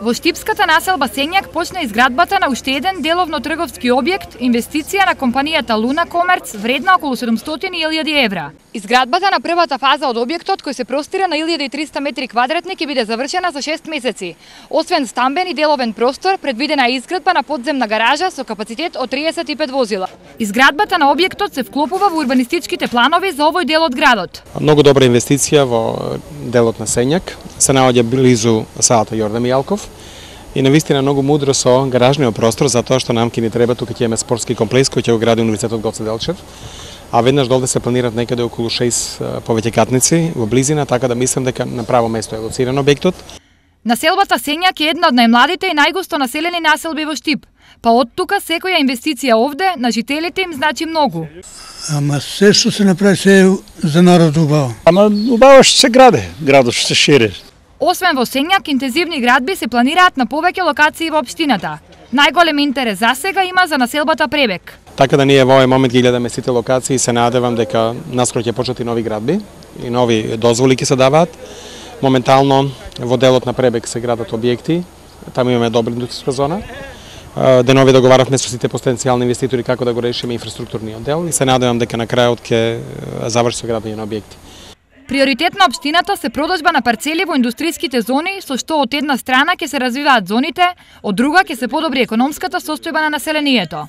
Во Штипската населба Сењак почна изградбата на уште еден деловно трговски објект, инвестиција на компанијата Луна Комерц, вредна околу 700.000 евра. Изградбата на првата фаза од објектот, кој се простира на 1300 метри квадратни, ќе биде завршена за 6 месеци. Освен стамбен и деловен простор, предвидена е изградба на подземна гаража со капацитет од 35 возила. Изградбата на објектот се вклопува во урбанистичките планови за овој дел од градот. Многу добра инвестиција во делот на Сењак, се наоѓа близу салата Јордан Мијалков и навистина многу мудро со гаражниот простор, затоа што нам ќе ни треба, тука ќе имаме спортски комплекс кој ќе го гради Универзитетот Гоце Делчев, а веднаш долде се планират некаде околу 6 повеќе катници во близина, така да мислам дека на право место е лоциран објектот. Населбата Сењак е една од најмладите и најгусто населени населби во Штип, па од тука секоја инвестиција овде на жителите им значи многу. Ама се што се направи се за народ убаво. Ама убаво што се граде, градот што се шири. Освен во Сењак, интензивни градби се планираат на повеќе локации во општината. Најголем интерес засега има за населбата Пребек. Така да ние во овој момент ги гледаме сите локации и се надевам дека наскоро ќе почнат и нови градби и нови дозволи ќе се даваат. Моментално во делот на Пребек се градат објекти, таму имаме добра индустријска зона. Денови договаравме со сите потенцијални инвеститори како да го решиме инфраструктурниот дел и се надевам дека на крајот ќе заврши со градење на објекти. Приоритет на општината се продажба на парцели во индустријските зони, со што од една страна ќе се развиваат зоните, од друга ќе се подобри економската состојба на населението.